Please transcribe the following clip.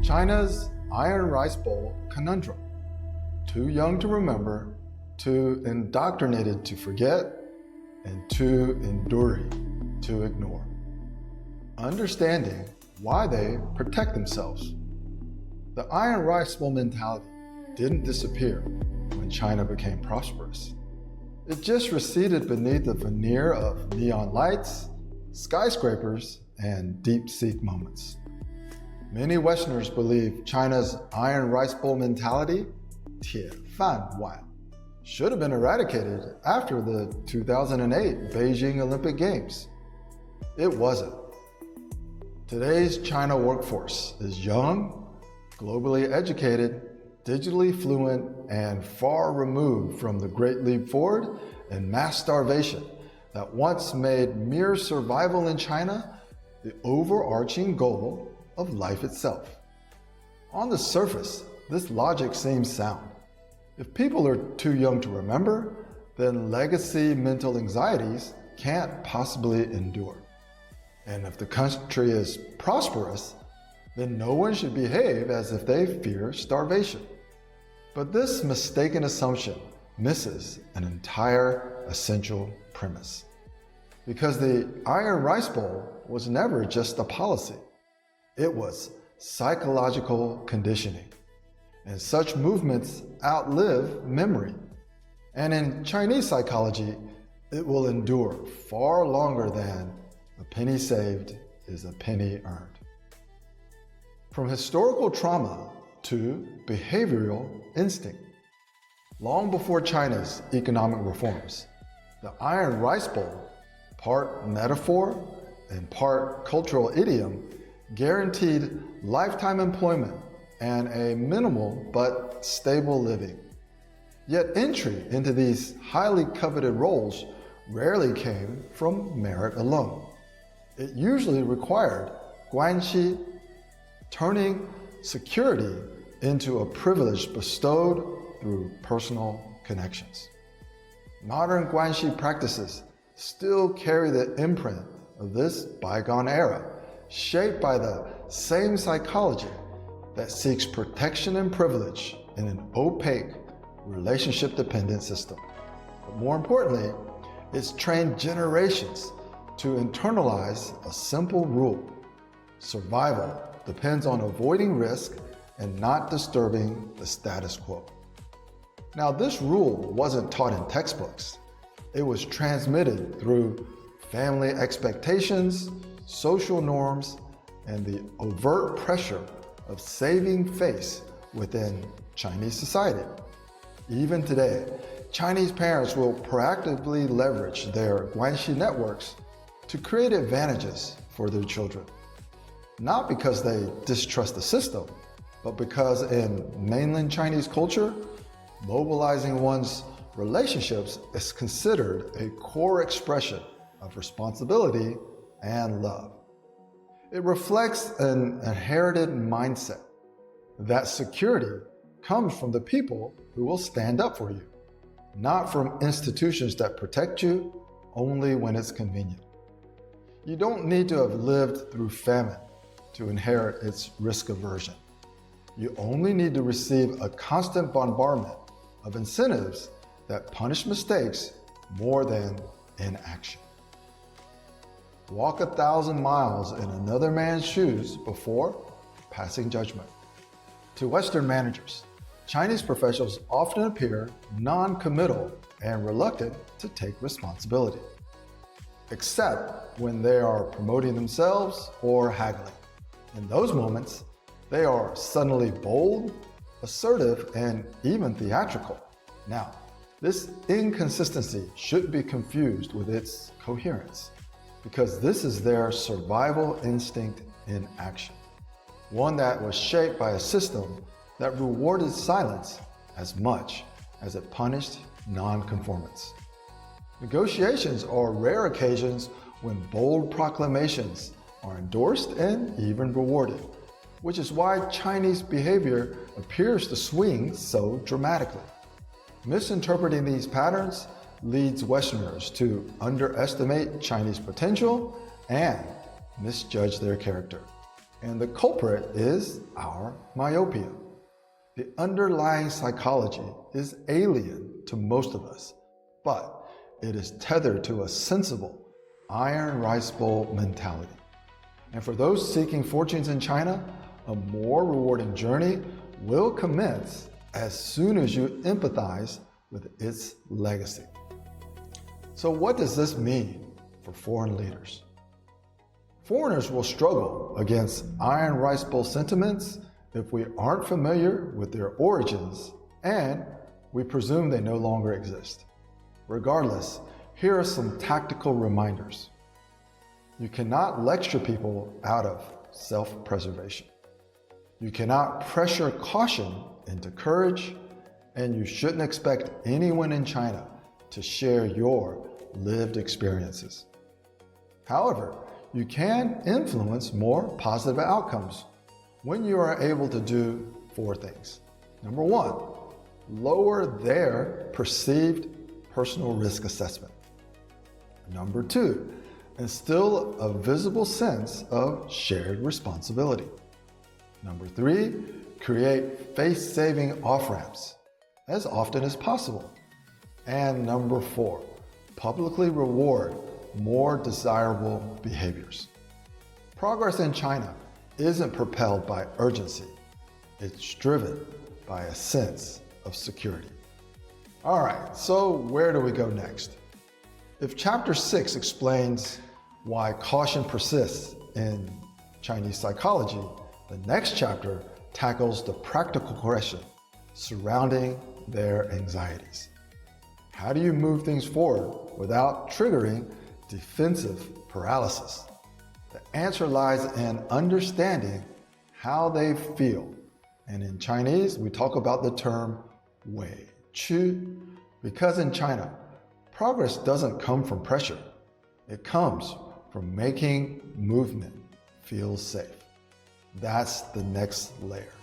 China's iron rice bowl conundrum. Too young to remember, too indoctrinated to forget, and too enduring to ignore. Understanding why they protect themselves. The iron rice bowl mentality didn't disappear when China became prosperous. It just receded beneath the veneer of neon lights, skyscrapers, and deep-seek moments. Many Westerners believe China's iron rice bowl mentality, 铁饭碗, should have been eradicated after the 2008 Beijing Olympic Games. It wasn't. Today's China workforce is young, globally educated, digitally fluent, and far removed from the Great Leap Forward and mass starvation that once made mere survival in China the overarching goal of life itself. On the surface, this logic seems sound. If people are too young to remember, then legacy mental anxieties can't possibly endure. And if the country is prosperous, then no one should behave as if they fear starvation. But this mistaken assumption misses an entire essential premise. Because the iron rice bowl was never just a policy. It was psychological conditioning. And such movements outlive memory. And in Chinese psychology, it will endure far longer than a penny saved is a penny earned. From historical trauma to behavioral instinct. Long before China's economic reforms, the iron rice bowl, part metaphor and part cultural idiom, guaranteed lifetime employment and a minimal but stable living. Yet entry into these highly coveted roles rarely came from merit alone. It usually required Guanxi, turning security into a privilege bestowed through personal connections. Modern Guanxi practices still carry the imprint of this bygone era, shaped by the same psychology that seeks protection and privilege in an opaque, relationship-dependent system. But more importantly, it's trained generations to internalize a simple rule. Survival depends on avoiding risk and not disturbing the status quo. Now, this rule wasn't taught in textbooks. It was transmitted through family expectations, social norms, and the overt pressure of saving face within Chinese society. Even today, Chinese parents will proactively leverage their Guanxi networks to create advantages for their children. Not because they distrust the system, but because in mainland Chinese culture, mobilizing one's relationships is considered a core expression of responsibility and love. It reflects an inherited mindset that security comes from the people who will stand up for you, not from institutions that protect you only when it's convenient. You don't need to have lived through famine to inherit its risk aversion. You only need to receive a constant bombardment of incentives that punish mistakes more than inaction. Walk 1,000 miles in another man's shoes before passing judgment. To Western managers, Chinese professionals often appear non-committal and reluctant to take responsibility, except when they are promoting themselves or haggling. In those moments, they are suddenly bold, assertive, and even theatrical. Now, this inconsistency shouldn't be confused with its coherence, because this is their survival instinct in action, one that was shaped by a system that rewarded silence as much as it punished non-conformance. Negotiations are rare occasions when bold proclamations are endorsed and even rewarded, which is why Chinese behavior appears to swing so dramatically. Misinterpreting these patterns leads Westerners to underestimate Chinese potential and misjudge their character. And the culprit is our myopia. The underlying psychology is alien to most of us, but it is tethered to a sensible iron rice bowl mentality. And for those seeking fortunes in China, a more rewarding journey will commence as soon as you empathize with its legacy. So what does this mean for foreign leaders? Foreigners will struggle against iron rice bowl sentiments if we aren't familiar with their origins and we presume they no longer exist. Regardless, here are some tactical reminders. You cannot lecture people out of self-preservation. You cannot pressure caution into courage, and you shouldn't expect anyone in China to share your lived experiences. However, you can influence more positive outcomes when you are able to do 4 things. Number 1, lower their perceived personal risk assessment. Number 2, instill a visible sense of shared responsibility. Number 3, create face-saving off-ramps as often as possible. And number 4, publicly reward more desirable behaviors. Progress in China isn't propelled by urgency. It's driven by a sense of security. All right, so where do we go next? If Chapter 6 explains why caution persists in Chinese psychology, the next chapter tackles the practical question surrounding their anxieties. How do you move things forward without triggering defensive paralysis? The answer lies in understanding how they feel. And in Chinese, we talk about the term wei qu, because in China, progress doesn't come from pressure. It comes from making movement feel safe. That's the next layer.